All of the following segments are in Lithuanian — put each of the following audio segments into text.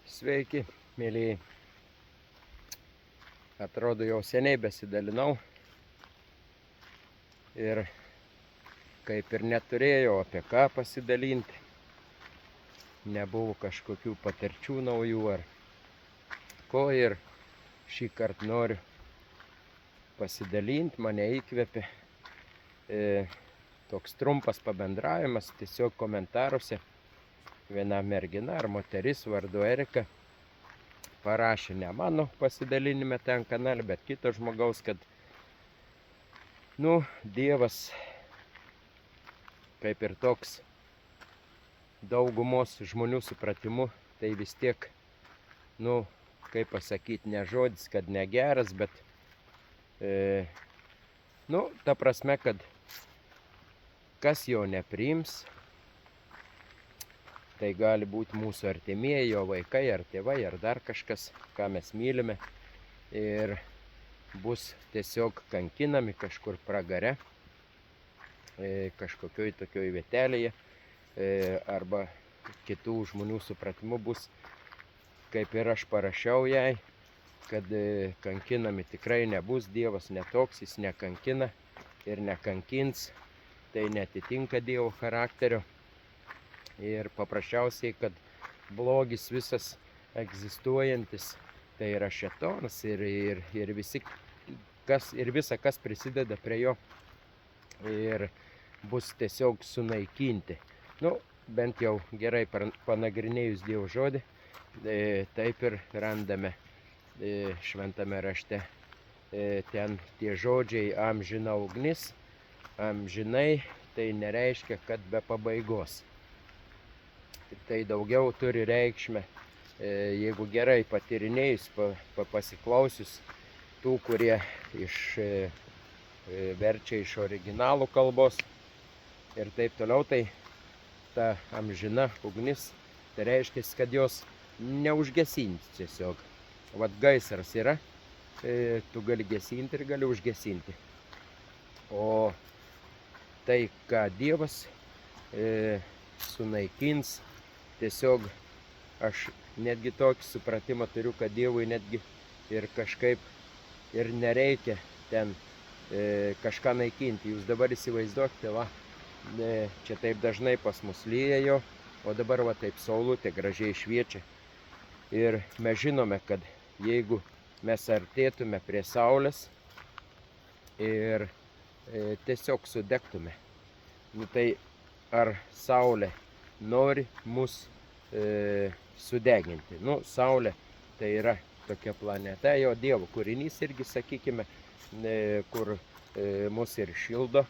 Sveiki, mėlyjei. Atrodo, jau seniai besidalinau ir kaip ir neturėjau apie ką pasidalinti. Nebuvo kažkokių patirčių naujų ar ko, ir šį kartą noriu pasidalinti. Mane įkvėpė toks trumpas pabendravimas, tiesiog komentaruose. Viena mergina ar moteris vardu Erika parašė ne mano pasidalinime ten kanale, bet kito žmogaus, kad Dievas kaip ir toks daugumos žmonių supratimu, tai vis tiek, kaip pasakyti, ne žodis, kad negeras, bet ta prasme, kad kas jo nepriims, tai gali būti mūsų artimieji, jo vaikai, ar tėvai, ar dar kažkas, ką mes mylime. Ir bus tiesiog kankinami kažkur pragare, kažkokioj tokioj vietelėje, arba kitų žmonių supratimu bus, kaip ir aš parašiau jai, kad kankinami tikrai nebus. Dievas netoks, jis nekankina ir nekankins, tai netitinka Dievo charakterio. Ir paprasčiausiai, kad blogis visas egzistuojantis, tai yra šėtonas ir visa, kas prisideda prie jo, ir bus tiesiog sunaikinti. Bent jau gerai panagrinėjus Dievo žodį, taip ir randame šventame rašte. Ten tie žodžiai amžina ugnis, amžinai, tai nereiškia, kad be pabaigos. Tai daugiau turi reikšmę, jeigu gerai patyrinėjus, pasiklausius tų, kurie verčia iš originalų kalbos ir taip toliau, tai ta amžina ugnis, tai reiškia, kad jos neužgesinti tiesiog. Vat gaisras yra, tu gali gesinti ir gali užgesinti. O tai, ką Dievas sunaikins, tiesiog aš netgi tokį supratimą turiu, kad Dievui netgi ir kažkaip ir nereikia ten kažką naikinti. Jūs dabar įsivaizduokite, čia taip dažnai pas mus lyja jo, o dabar taip saulutė gražiai šviečia. Ir mes žinome, kad jeigu mes artėtume prie saulės ir tiesiog sudegtume, tai ar saulė nori mus sudeginti? Saulė tai yra tokia planeta, jo Dievo kūrinys irgi, sakykime, kur mus ir šildo,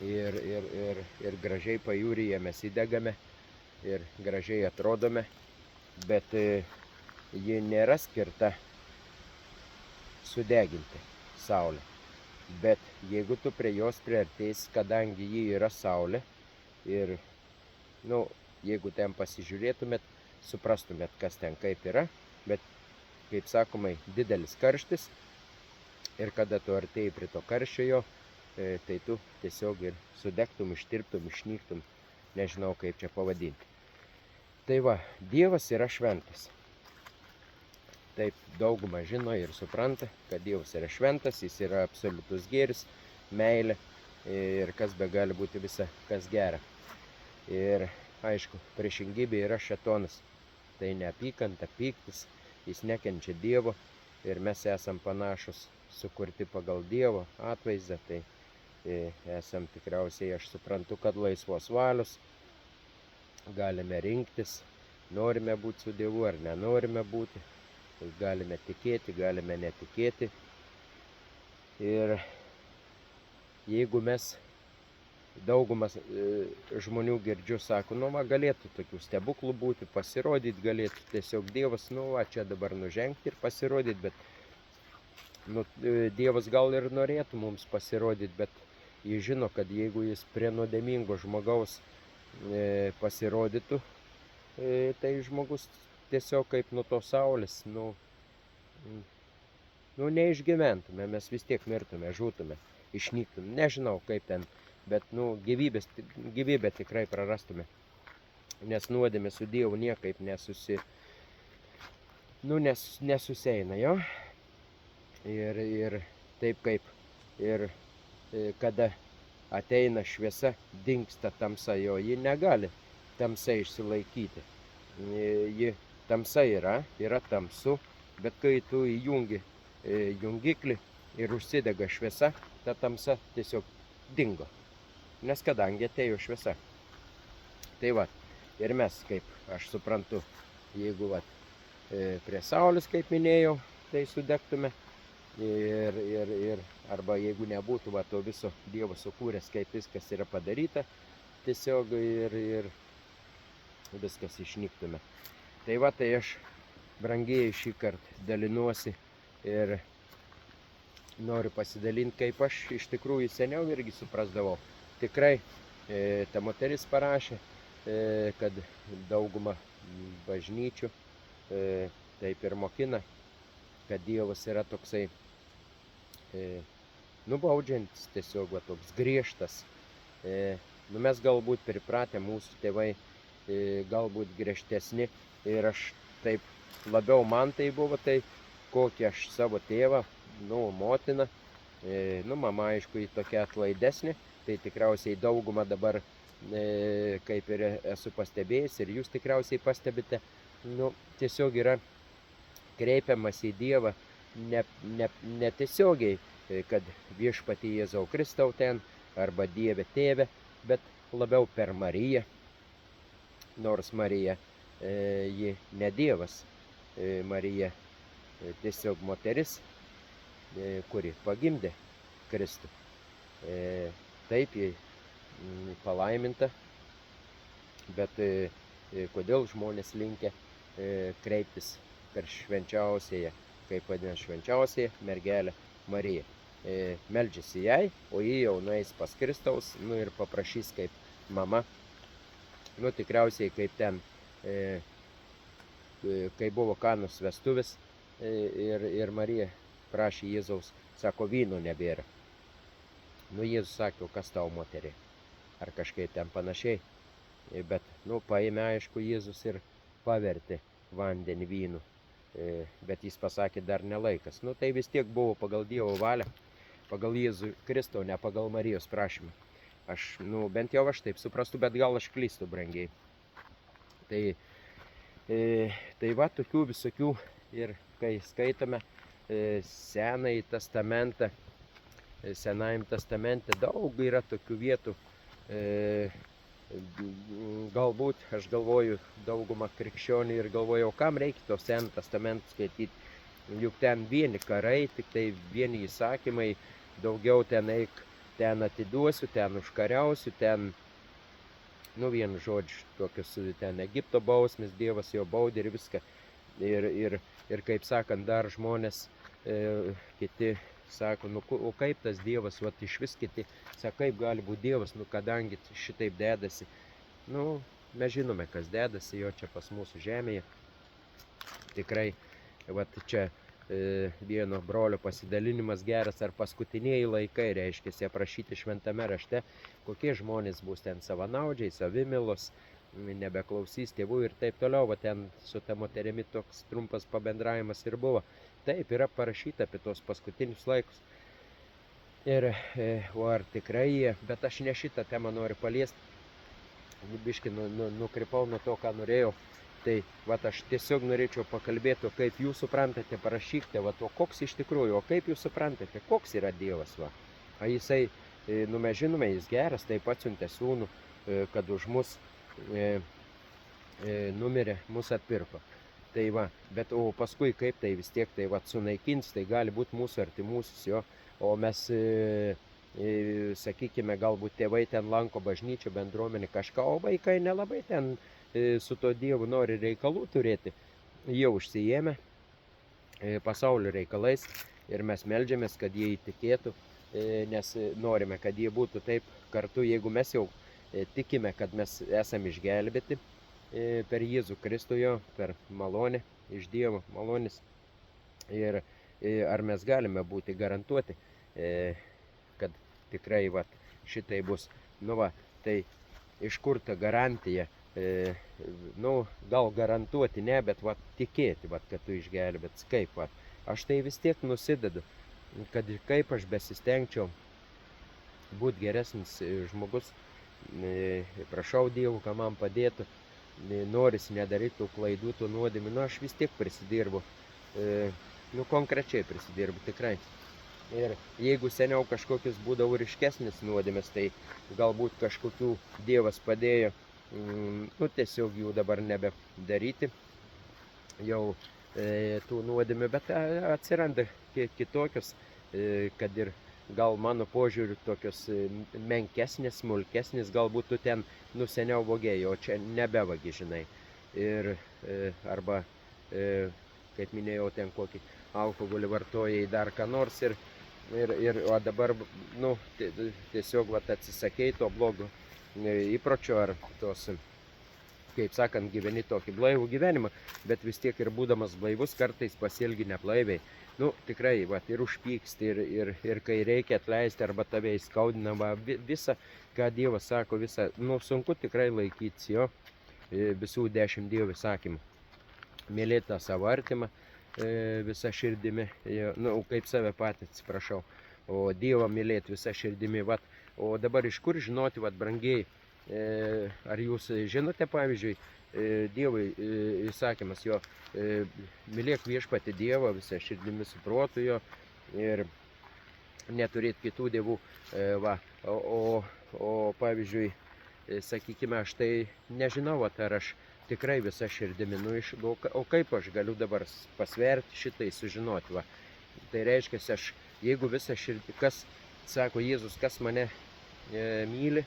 ir gražiai pajūryje mes įdegame ir gražiai atrodome, bet ji nėra skirta sudeginti, saulė. Bet jeigu tu prie jos priartėsi, kadangi ji yra saulė, ir jeigu ten pasižiūrėtumėt, suprastumėt, kas ten kaip yra, bet, kaip sakoma, didelis karštis, ir kada tu artėjai prie to karščio jo, tai tu tiesiog ir sudegtum, ištirptum, išnyktum, nežinau kaip čia pavadinti. Tai va, Dievas yra šventas. Taip dauguma žino ir supranta, kad Dievas yra šventas, jis yra absoliutus gėris, meilė ir kas be gali būti visa, kas gera. Ir aišku, priešingybė yra šėtonas. Tai neapykanta, pyktis, jis nekenčia Dievo ir mes esam panašus, sukurti pagal Dievo atvaizdą, tai esam tikriausiai, aš suprantu, kad laisvos valios, galime rinktis, norime būti su Dievu ar nenorime būti. Galime tikėti, galime netikėti. Ir jeigu mes, daugumas žmonių girdžiu, sako, galėtų tokių stebuklų būti, pasirodyti, galėtų tiesiog Dievas, čia dabar nužengti ir pasirodyti, bet Dievas gal ir norėtų mums pasirodyti, bet jis žino, kad jeigu jis prie nuodėmingo žmogaus pasirodytų, tai žmogus tiesiog kaip nuo to saulės, neišgyventume, mes vis tiek mirtume, žūtume, išnyktume, nežinau kaip ten, bet gyvybę tikrai prarastume, nes nuodėmė su Dievu niekaip nu, nesuseina jo. Ir taip kaip ir kada ateina šviesa, dingsta tamsa jo, ji negali tamsa išsilaikyti. Ji tamsa yra tamsu, bet kai tu įjungi jungiklį ir užsidega šviesa, ta tamsa tiesiog dingo. Nes kadangi atėjo šviesa. Tai va, ir mes, kaip aš suprantu, jeigu va, prie saulės, kaip minėjau, tai sudegtume. Ir arba jeigu nebūtų va, to viso Dievo sukūręs, kaip viskas yra padaryta, tiesiog ir viskas išnyktume. Tai va, tai aš brangieji šį kartą dalinuosi ir noriu pasidalinti, kaip aš iš tikrųjų seniau irgi suprasdavau. Tikrai ta moteris parašė, kad dauguma bažnyčių taip ir mokina, kad Dievas yra toksai nubaudžiantis, tiesiog va, toks griežtas. Nu, mes galbūt pripratę, mūsų tėvai galbūt griežtesni ir aš taip labiau man tai buvo, tai kokį aš savo tėvą, nu, motiną, nu, mama aišku į tokia atlaidesnė, tai tikriausiai daugumą dabar kaip ir esu pastebėjęs ir jūs tikriausiai pastebite, nu, tiesiog yra kreipiamas į Dievą netiesiogiai, kad viešpatį Jėzau Kristau ten, arba Dieve tėve, bet labiau per Mariją. Nors Marija, ji ne Dievas, Marija tiesiog moteris, kuri pagimdė Kristų. Taip, ji palaiminta, bet kodėl žmonės linkę kreiptis per švenčiausiąją, kaip vadina švenčiausiąją mergelę Mariją. Meldžiasi jai, o ji jau nueis pas Kristaus, nu ir paprašys kaip mama, nu tikriausiai kaip ten, kai buvo Kanos vestuvės ir Marija prašė Jėzaus, sako, vyno nebėra. Nu Jėzus sakė, kas tau moterį, ar kažkaip ten panašiai, bet, nu, paėmė aišku Jėzus ir pavertė vandenį vynu. Bet jis pasakė, dar nelaikas. Nu, tai vis tiek buvo pagal Dievo valią, pagal Jėzų Kristau, ne pagal Marijos prašymą. Aš, nu, bent jau aš taip suprastu, bet gal aš klystu, brangiai. Tai va, tokių visokių, ir kai skaitome Senąjį testamentą, Senajam testamente daug yra tokių vietų, galbūt, aš galvoju, daugumą krikščionių ir galvoju, o kam reikia to Senąjį testamentą skaityti, juk ten vieni karai, tik tai vieni įsakymai, daugiau ten eik, ten atiduosiu, ten užkariausiu, ten, nu vienu žodžiu, tokius ten Egipto bausmės, Dievas jo baudė ir viską. Ir kaip sakant, dar žmonės kiti sako, nu, o kaip tas Dievas, vat iš vis kiti, sako, kaip gali būti Dievas, nu, kadangi šitaip dedasi. Nu, mes žinome, kas dedasi jo čia pas mūsų žemėje. Tikrai, vat čia vieno brolio pasidalinimas geras, ar paskutiniai laikai, reiškia, aprašyti šventame rašte, kokie žmonės bus ten savanaudžiai, savimilos, nebeklausys tėvų ir taip toliau. Va ten su ta moterimi toks trumpas pabendravimas ir buvo. Taip yra parašyta apie tos paskutinius laikus. Ir o ar tikrai jie, bet aš ne šitą temą noriu paliesti, biškį nukrypau nuo to, ką norėjau. Tai vat aš tiesiog norėčiau pakalbėti, kaip jūs suprantate, parašykite, vat, o koks iš tikrųjų, o kaip jūs suprantate, koks yra Dievas. Va. A jisai, nu mes žinome, jis geras, taip atsiuntė sūnų, kad už mus numirė, mus atpirko. Tai va, bet o paskui kaip tai vis tiek tai va sunaikins, tai gali būti mūsų artimusis jo, o mes, sakykime, galbūt tėvai ten lanko bažnyčią, bendruomenį kažką, o vaikai nelabai ten su to Dievu nori reikalų turėti. Jie užsijėmė pasaulio reikalais ir mes meldžiamės, kad jie įtikėtų, nes norime, kad jie būtų taip kartu, jeigu mes jau tikime, kad mes esame išgelbėti per Jėzų Kristų jo, per malonę, iš Dievo malonės. Ir ar mes galime būti garantuoti, kad tikrai va, šitai bus. Nu va, tai iš kur ta garantija, nu, gal garantuoti ne, bet vat, tikėti, vat, kad tu išgelbėts. Kaip, vat. Aš tai vis tiek nusidedu, kad ir kaip aš besistengčiau būti geresnis žmogus, prašau Dievų, kad man padėtų, norisi nedaryti tų klaidų, tų nuodėmių, nu aš vis tiek prisidirbu, nu konkrečiai prisidirbu tikrai. Ir jeigu seniau kažkokius būdavo ryškesnis nuodėmės, tai galbūt kažkokių Dievas padėjo, nu tiesiog jų dabar nebedaryti, jau tų nuodėmių, bet atsiranda kitokios, kad ir gal mano požiūriu tokios menkesnės, smulkesnės, galbūt tu ten, nu seniau vogėjai, o čia nebevagi, žinai. Ir arba, kaip minėjau, ten kokį alkoholį vartojai, dar ką nors, o dabar, nu, tiesiog vat, atsisakei to blogo įpročio ar tos, kaip sakant, gyveni tokį blaivų gyvenimą, bet vis tiek ir būdamas blaivus kartais pasielgi neblaiviai. Nu, tikrai, vat, ir užpyksti, ir kai reikia atleisti, arba tave įskaudinama, visa, ką Dievas sako, visa, nu, sunku tikrai laikytis jo, visų 10 Dievo įsakymų. Mylėti tą savo artimą visą širdimi, nu, kaip save patį, atsiprašau, o Dievą mylėti visą širdimi, vat, o dabar iš kur žinoti, vat, brangiai, ar jūs žinote, pavyzdžiui, Dievo įsakymas jo, mylėk viešpatį Dievą visą širdimi su protu jo ir neturėti kitų dievų, va, o pavyzdžiui, sakykime, aš tai nežinau, vat, ar aš tikrai visą širdimi, nu, o kaip aš galiu dabar pasverti šitai, sužinoti, va. Tai reiškia, jeigu visą širdį, kas, sako Jėzus, kas mane myli,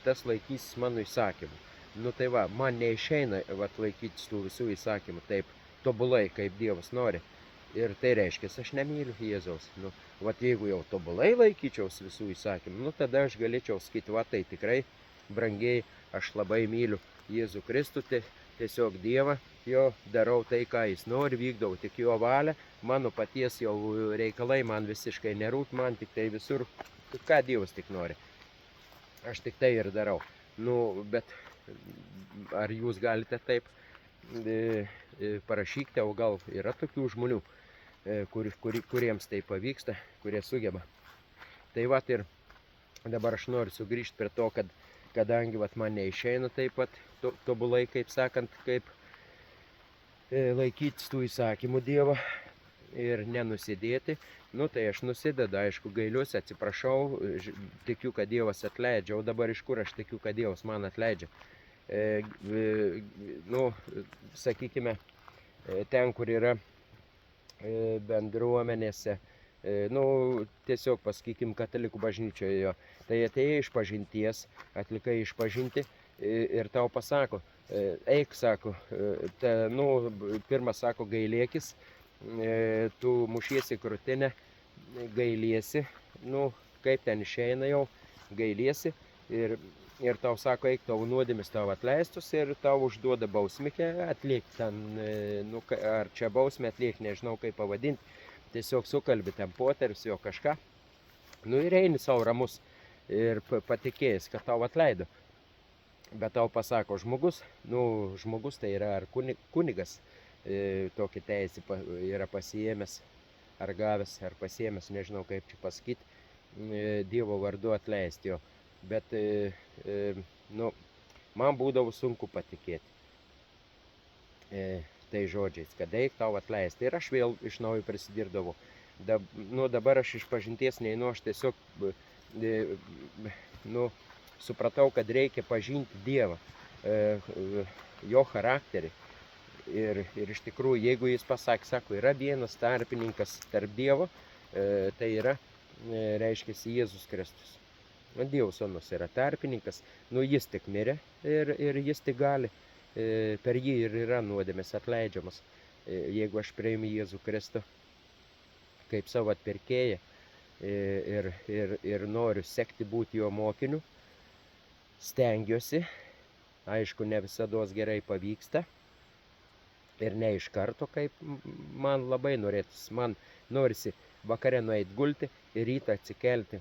tas laikysis mano įsakymų. Nu tai va, man neišeina vat, laikytis tų visų įsakymų taip tobulai, kaip Dievas nori. Ir tai reiškia, aš nemyliu Jėzaus. Nu, vat, jeigu jau tobulai laikyčiaus visų įsakymų, nu tada aš galėčiau sakyti, va tai tikrai, brangiai, aš labai myliu Jėzų Kristų, tiesiog Dievą, jo darau tai, ką jis nori, vykdau tik jo valią, mano paties jau reikalai man visiškai nerūp, man tik tai visur, ką Dievas tik nori. Aš tik tai ir darau. Nu, bet ar jūs galite taip, parašykite, o gal yra tokių žmonių, kuriems tai pavyksta, kurie sugeba. Tai vat ir dabar aš noriu sugrįžti prie to, kadangi vat, man neišeina taip pat tobulai, kaip sakant, kaip laikytis tų įsakymų Dievo ir nenusidėti, nu tai aš nusidedu, aišku, gailiuosi, atsiprašau, tikiu, kad Dievas atleidžia, o dabar iš kur aš tikiu, kad Dievas man atleidžia. Nu, sakykime, ten, kur yra bendruomenėse, nu, tiesiog, pasakykim, katalikų bažnyčioje, tai atėjai iš pažinties, atlikai iš pažinti ir tau pasako, eik, sako, nu, pirmas sako, gailėkis, tu mušiesi krūtinę, gailiesi, nu, kaip ten išeina jau, gailiesi ir tau sako, eik, tavo nuodėmės tau atleistus ir tau užduoda bausmikę, atliek ten, nu, ar čia bausmė atliek, nežinau kaip pavadinti, tiesiog sukalbi ten poterius jo kažką, nu ir eini savo ramus ir patikėjęs, kad tau atleido. Bet tau pasako žmogus, nu, žmogus tai yra ar kunigas, tokį teisį yra pasiėmęs, ar gavęs, ar pasiėmęs, nežinau kaip čia pasakyti, Dievo vardu atleisti jo. Bet, nu, man būdavo sunku patikėti tai žodžiais, kad eik tau atleisti. Ir aš vėl iš naujo prisidirdavau. Nu, dabar aš iš pažinties neinu, aš tiesiog, nu, supratau, kad reikia pažinti Dievą, jo charakterį. Ir iš tikrųjų, jeigu jis pasakė, sako, yra vienas tarpininkas tarp Dievo, tai yra, reiškia, Jėzus Kristus. Dievo sūnus yra tarpininkas, nu jis tik mirė ir jis tik gali, per jį ir yra nuodėmės atleidžiamas. Jeigu aš priimu Jėzų Kristų kaip savo atpirkėją ir noriu sekti būti jo mokiniu, stengiuosi, aišku, ne visados gerai pavyksta, ir ne iš karto, kaip man labai norėtis. Man norisi vakare nueiti gulti ir rytą atsikelti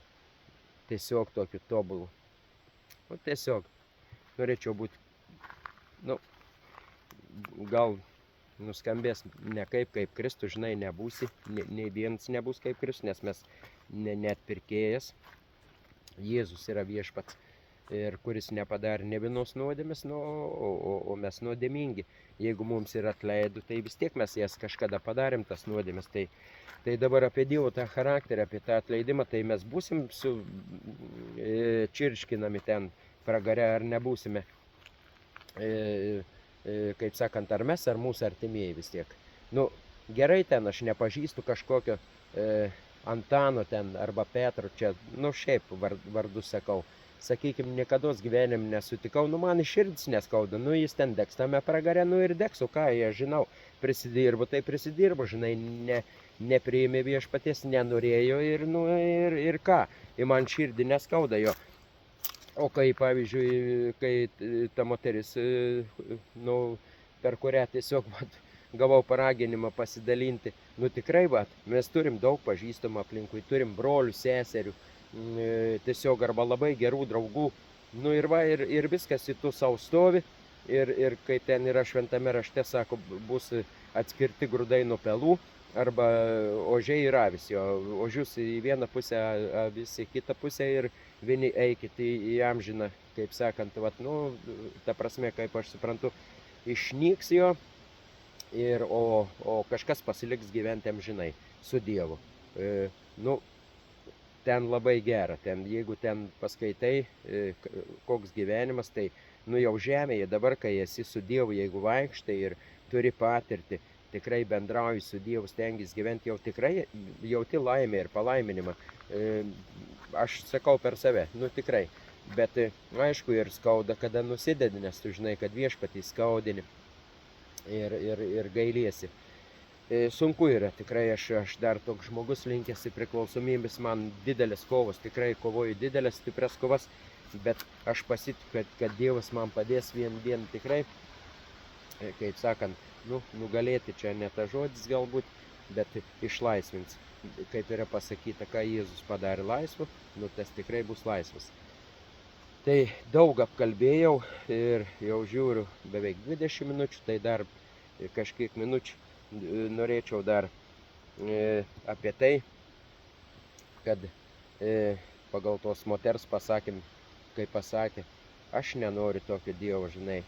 tiesiog tokiu tobulu. O tiesiog norėčiau būti nu, gal nuskambės ne kaip Kristus, žinai, nebūsi, nei vienas nebus kaip Kristus, nes mes net pirkėjas, Jėzus yra viešpats, ir kuris nepadarė ne vienos nuodėmės, nu, o mes nuodėmingi. Jeigu mums yra atleido, tai vis tiek mes jas kažkada padarėm, tas nuodėmės. Tai dabar apie Dievo tą charakterį, apie tą atleidimą, tai mes būsim čirškinami ten pragare ar nebūsime. Kaip sakant, ar mes, ar mūsų artimieji vis tiek. Nu, gerai ten, aš nepažįstu kažkokio Antano ten arba Petro, čia, nu šiaip vardus sakau. Sakykime, niekados gyvenim nesutikau, nu man širdis neskauda, nu jis ten degs tame pragare, nu ir degs, o ką, aš žinau, prisidirbo, tai prisidirbo, žinai, nepriėmė viešpaties, nenorėjo ir, nu, ir ką, ir man širdį neskauda jo. O kai, pavyzdžiui, kai ta moteris, nu, per kurią tiesiog gavau paraginimą pasidalinti, nu tikrai, mes turim daug pažįstamų aplinkui, turim brolių, seserių, tiesiog arba labai gerų draugų, nu ir viskas į tu savo stovi, ir kaip ten yra šventame rašte, sako, bus atskirti grūdai nuo pelų, arba ožiai ir avis, jo ožius į vieną pusę, avis į kitą pusę ir vieni eikit į amžiną, kaip sakant, vat, nu, ta prasme, kaip aš suprantu, išnyks jo, o kažkas pasiliks gyventi amžinai su Dievu. Nu, ten labai gera, ten, jeigu ten paskaitai, koks gyvenimas, tai nu jau žemėje dabar, kai esi su Dievu, jeigu vaikštai ir turi patirtį, tikrai bendrauji su Dievu, stengiasi gyventi, jau tikrai jauti laimę ir palaiminimą. Aš sakau per save, nu tikrai, bet aišku ir skauda, kada nusidedi, nes tu žinai, kad viešpatį skaudini ir gailiesi. Sunku yra, tikrai aš dar toks žmogus linkęs į priklausomybės, man didelės kovos, tikrai kovoju didelės, stiprias kovas, bet aš pasitikiu, kad Dievas man padės vien tikrai, kaip sakant, nu, nugalėti, čia ne ta žodis galbūt, bet išlaisvins. Kaip yra pasakyta, ką Jėzus padarė laisvu, nu tas tikrai bus laisvas. Tai daug apkalbėjau ir jau žiūriu beveik 20 minučių, tai dar kažkiek minučių norėčiau dar apie tai, kad pagal tos moters pasakym, kaip pasakė, aš nenoriu tokio Dievo, žinai,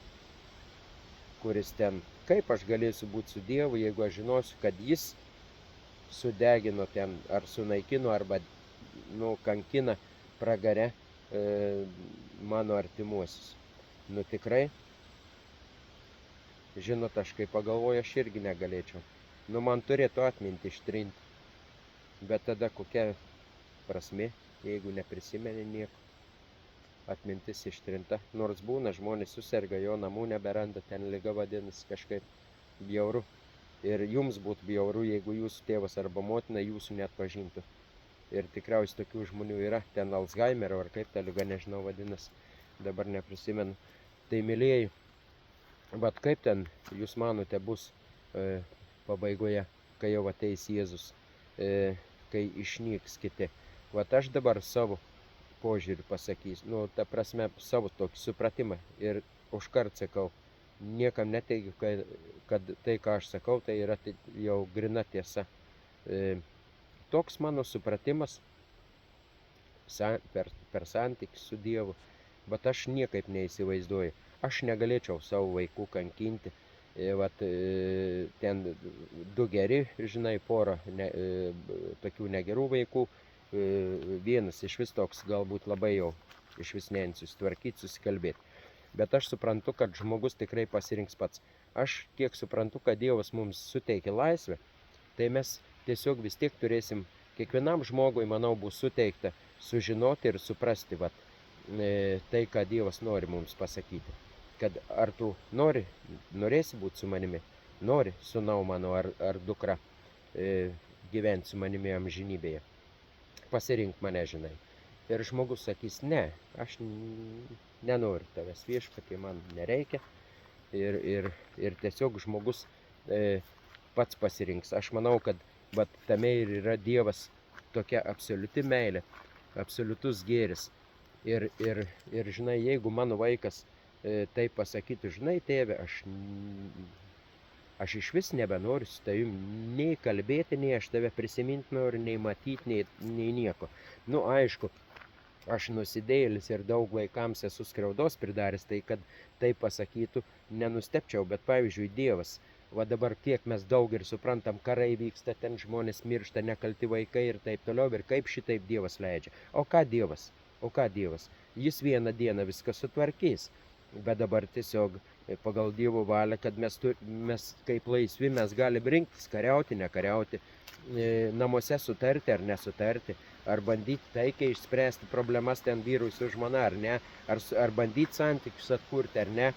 kuris ten, kaip aš galėsiu būti su Dievu, jeigu aš žinosiu, kad jis sudegino ten, ar sunaikino, arba, nu, kankina pragare mano artimuosius. Nu tikrai, žinot, aš kai pagalvoju, aš irgi negalėčiau. Nu, man turėtų atminti ištrinti. Bet tada kokia prasmė, jeigu neprisimeni nieko. Atmintis ištrinta. Nors būna, žmonės suserga, jo namų neberanda, ten liga vadinasi kažkaip bjauru. Ir jums būtų bjauru, jeigu jūsų tėvas arba motina jūsų net pažintų. Ir tikriausiai tokių žmonių yra, ten Alzheimerio ar kaip ta liga, nežinau, vadinasi, dabar neprisimenu. Tai mylėjai, bet kaip ten, jūs manote, bus pabaigoje, kai jau ateis Jėzus, kai išnyks kiti. Vat aš dabar savo požiūrį pasakysiu, nu, ta prasme, savo tokį supratimą ir užkart sakau, niekam neteigiu, kad tai, ką aš sakau, tai yra jau grina tiesa. Toks mano supratimas per santykį su Dievu, bet aš niekaip neįsivaizduoju. Aš negalėčiau savo vaikų kankinti, vat, ten du geri, žinai, porą tokių negerų vaikų, vienas iš vis toks galbūt labai jau iš vis nesusitvarkyti, susikalbėti. Bet aš suprantu, kad žmogus tikrai pasirinks pats. Aš kiek suprantu, kad Dievas mums suteikia laisvę, tai mes tiesiog vis tiek turėsim, kiekvienam žmogui, manau, bus suteikta sužinoti ir suprasti vat, tai, ką Dievas nori mums pasakyti. Kad ar tu norėsi būti su manimi, nori, sūnau mano ar dukra, gyventi su manimi amžinybėje. Pasirink mane, žinai. Ir žmogus sakys, ne, aš nenoriu tavęs, viešpatie, man nereikia. Ir tiesiog žmogus pats pasirinks. Aš manau, kad tame ir yra Dievas, tokia absoliuti meilė, absoliutus gėris. Ir žinai, jeigu mano vaikas taip pasakyti, žinai, tėve, aš iš vis nebenoriu su tavim nei kalbėti, nei aš tave prisiminti noriu, nei matyti, nei nieko. Nu, aišku, aš nusidėjėlis ir daug vaikams esu skriaudos pridaręs, tai kad tai pasakytų, nenustepčiau, bet pavyzdžiui, Dievas, va dabar kiek mes daug ir suprantam, karai vyksta, ten žmonės miršta, nekalti vaikai ir taip toliau, ir kaip šitaip Dievas leidžia. O ką Dievas? O ką Dievas? Jis vieną dieną viską sutvarkys, bet dabar tiesiog pagal Dievo valią, kad mes kaip laisvi, mes galim rinktis, kariauti, nekariauti, namuose sutarti ar nesutarti, ar bandyti taikiai išspręsti problemas ten vyrui su žmona ar ne, ar bandyti santykius atkurti ar ne.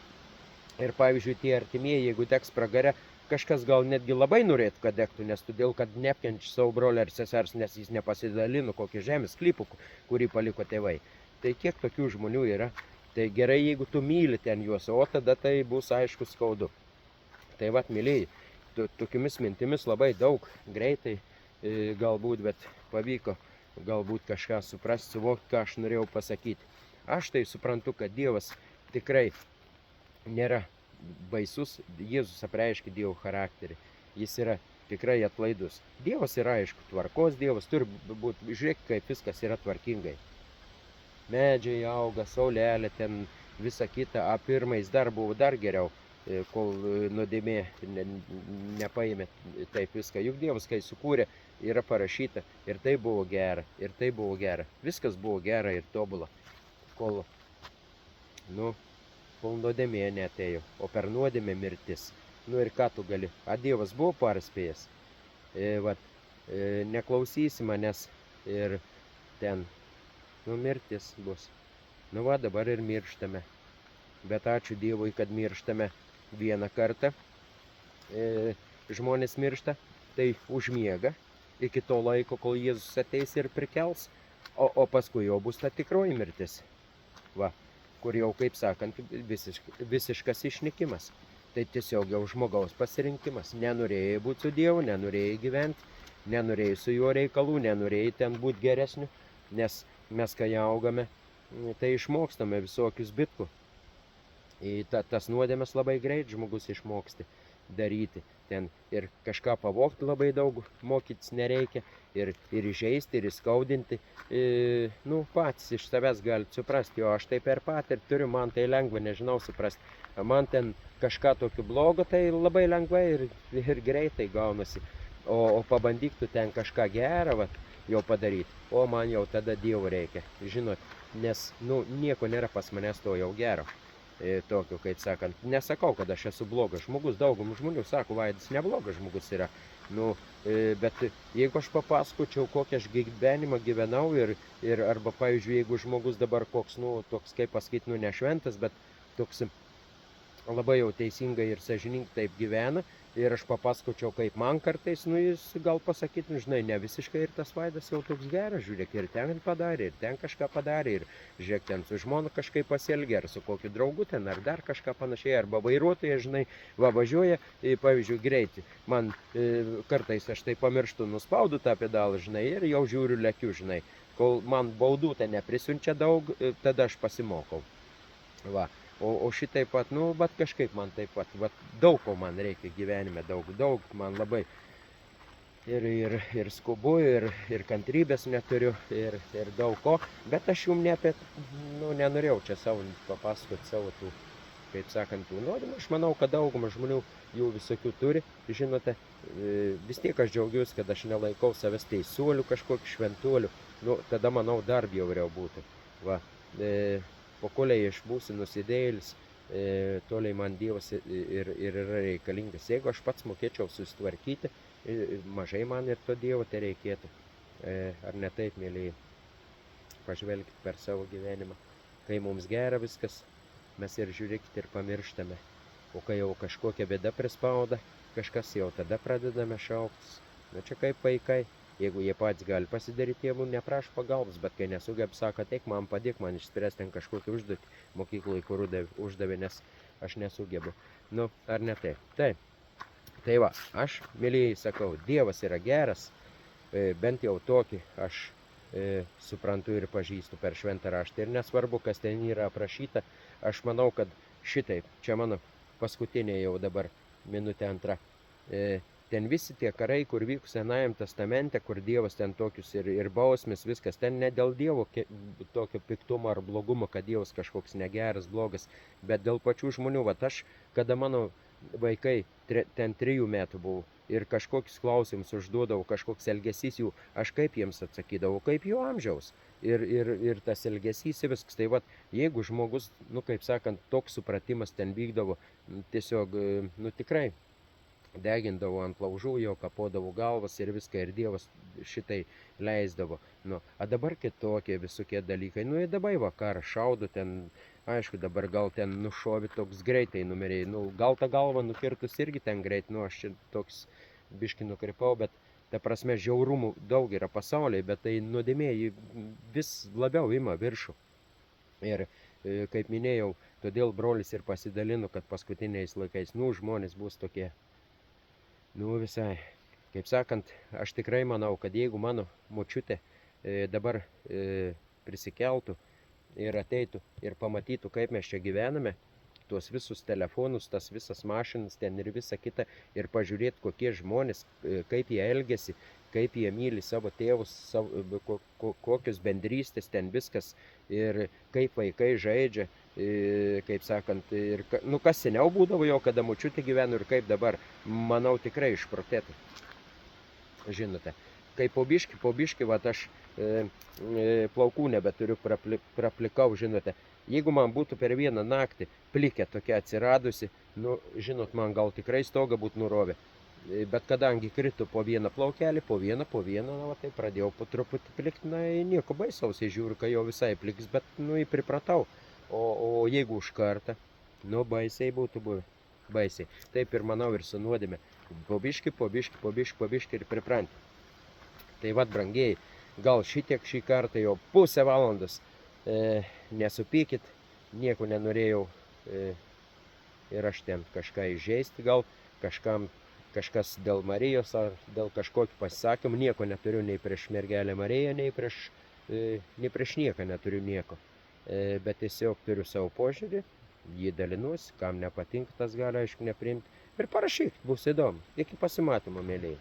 Ir pavyzdžiui, tie artimieji, jeigu teks pragare, kažkas gal netgi labai norėtų, kad degtų, nes todėl, kad neapkenčia savo brolio ar sesers, nes jis nepasidalino kokį žemės sklypų, kurį paliko tėvai. Tai kiek tokių žmonių yra? Tai gerai, jeigu tu myli ten juos, o tada tai bus aišku skaudu. Tai vat, mylėjai, tokiamis mintimis labai daug greitai galbūt, bet pavyko galbūt kažką suprasti, suvokti, ką aš norėjau pasakyti. Aš tai suprantu, kad Dievas tikrai nėra baisus, Jėzus apreiškia Dievo charakterį, jis yra tikrai atlaidus. Dievas yra, aišku, tvarkos Dievas, turi būti, žiūrėk, kaip viskas yra tvarkingai. Medžiai auga, saulelė, ten visa kita, pirmais dar buvo dar geriau, kol nuodėmė nepaėmė taip viską. Juk Dievas, kai sukūrė, yra parašyta, ir tai buvo gera, ir tai buvo gera. Viskas buvo gera ir tobula, kol nuodėmė neatėjo, o per nuodėmę mirtis. Nu ir ką tu gali? A Dievas buvo perspėjęs. Neklausysi manęs ir ten, mirtis bus. Nu va, dabar ir mirštame. Bet ačiū Dievui, kad mirštame vieną kartą. Žmonės miršta, tai užmiega iki to laiko, kol Jėzus ateis ir prikels, o paskui jau bus ta tikroji mirtis. Va, kur jau, kaip sakant, visiškas išnykimas. Tai tiesiog jau žmogaus pasirinkimas. Nenorėjai būti su Dievu, nenorėjai gyventi, nenorėjai su juo reikalų, nenorėjai ten būti geresniu, nes mes, kai augame, tai išmokstame visokius bitkų. Tas nuodėmes labai greit žmogus išmoksti daryti. Ten ir kažką pavogti labai daug mokytis nereikia, ir įžeisti, ir įskaudinti. Patys iš savęs galite suprasti, jo aš tai per patirtį turiu, man tai lengva, nežinau suprasti. Man ten kažką tokio blogo, tai labai lengvai ir greitai gaunasi. O pabandyk tu ten kažką gerą jau padaryti, o man jau tada Dievo reikia, žinot, nes nieko nėra pas manęs to jau gero. Tokio, kaip sakant, nesakau, kad aš esu blogas žmogus, daugum žmonių sako, Vaidas neblogas žmogus yra, bet jeigu aš papasakočiau, kokią aš gyvenimą gyvenau ir arba, pavyzdžiui, jeigu žmogus dabar koks, toks, kaip pasakyti, nešventas, bet toks labai jau teisingai ir sąžiningai taip gyvena, ir aš papasakočiau, kaip man kartais, jis gal pasakytų, žinai, ne visiškai ir tas Vaidas jau toks geras, žiūrėk, ir ten padarė, ir ten kažką padarė, ir žiūrėk, ten su žmona kažkaip pasielgė, ar su kokiu draugu ten, ar dar kažką panašiai, arba vairuotoja, žinai, važiuoja, pavyzdžiui, greitį. Man kartais aš tai pamirštu, nuspaudu tą pedalą, žinai, ir jau žiūriu, lekiu, žinai, kol man baudų ten neprisiunčia daug, tada aš pasimokau. Va. O šitaip pat, bet kažkaip man taip pat, daug ko man reikia gyvenime, daug man labai ir skubu, ir kantrybės neturiu, ir daug ko, bet aš jums nenorėjau čia savo papasakoti savo tų, kaip sakant, tų nuodėmių. Aš manau, kad dauguma žmonių jų visokių turi, žinote, vis tiek aš džiaugiuosi, kad aš nelaikau savęs teisuoliu, kažkokiu šventuoliu, tada manau dar bjauriau būtų. Va. Po koliai aš būsiu nusidėjėlis, toliai man Dievas ir yra reikalingas. Jeigu aš pats mokėčiau susitvarkyti, mažai man ir to Dievo tai reikėtų. Ar ne taip, mėlyje? Pažvelkit per savo gyvenimą. Kai mums gera viskas, mes ir žiūrėkit ir pamirštame. O kai jau kažkokia bėda prispauda, kažkas jau tada pradedame šauktis. Čia kaip vaikai. Jeigu jie patys gali pasidaryti, tėvų neprašo pagalbos, bet kai nesugeb, sako, ateik man, padėk man išspręsti ten kažkokį užduotį mokykloje, kur uždavė, nes aš nesugebu. Ar ne taip? Taip. Tai va, aš, mėlyjei, sakau, Dievas yra geras, bent jau tokį aš suprantu ir pažįstu per šventą raštą. Ir nesvarbu, kas ten yra aprašyta, aš manau, kad šitaip, čia mano paskutinė jau dabar minutė antra. Ten visi tie karai, kur vyko Senajam testamente, kur Dievas ten tokius ir bausmės, viskas, ten ne dėl Dievo tokio piktumo ar blogumo, kad Dievas kažkoks negeras, blogas, bet dėl pačių žmonių. Vat aš, kada mano vaikai ten 3 metų buvo ir kažkokius klausimus užduodavau, kažkoks elgesys jų, aš kaip jiems atsakydavau, kaip jų amžiaus. Ir tas elgesys ir viskas. Tai vat, jeigu žmogus, nu kaip sakant, toks supratimas ten vykdavo, tiesiog, nu tikrai, degindavo ant laužų, jo kapodavo galvas ir viską, ir Dievas šitai leisdavo. Nu, a dabar kitokie visokie dalykai. Nu, ir dabar vakar šaudo ten, aišku, dabar gal ten nušovi toks greitai numeriai. Nu, gal tą galvą nukirtus irgi ten greit, nu, aš čia toks biški nukrypau, bet ta prasme žiaurumų daug yra pasaulyje, bet tai nuodėmė vis labiau ima viršų. Ir kaip minėjau, todėl brolis ir pasidalino, kad paskutiniais laikais, nu, žmonės bus tokie, nu, visai, kaip sakant, aš tikrai manau, kad jeigu mano močiutė dabar prisikeltų ir ateitų ir pamatytų, kaip mes čia gyvename, tuos visus telefonus, tas visas mašinas ten ir visa kita, ir pažiūrėti, kokie žmonės, kaip jie elgiasi, kaip jie myli savo tėvus, kokios bendrystės ten viskas, ir kaip vaikai žaidžia, kaip sakant, ir nu, kas seniau būdavo jo, kada močiutė gyveno ir kaip dabar, manau, tikrai išprotėtų. Žinote, kai po biški, vat aš plaukų nebeturiu, praplikau, žinote, jeigu man būtų per vieną naktį plikė tokia atsiradusi, nu, žinot, man gal tikrai stogą būtų nurovę. Bet kadangi krito po vieną plaukelį, po vieną, na, va, tai pradėjau po truputį plikti, na, nieko baisaus, žiūriu, kad jau visai pliks, bet, nu, įpripratau. O jeigu už kartą, nu, baisiai būtų buvę, baisiai. Taip ir manau ir su nuodėme. Po biški ir pripranti. Tai vat, brangieji, gal šitiek šį kartą jau pusę valandos, nesupykit, nieko nenorėjau ir aš ten kažką įžeisti, gal kažkas dėl Marijos ar dėl kažkokių pasisakymų, nieko neturiu nei prieš mergelę Mariją, nei prieš nieką neturiu nieko. Bet tiesiog turiu savo požiūrį, jį dalinuosi, kam nepatinka, tas gali, aišku, nepriimti. Ir parašyk, bus įdomu. Iki pasimatymo, mėlyje.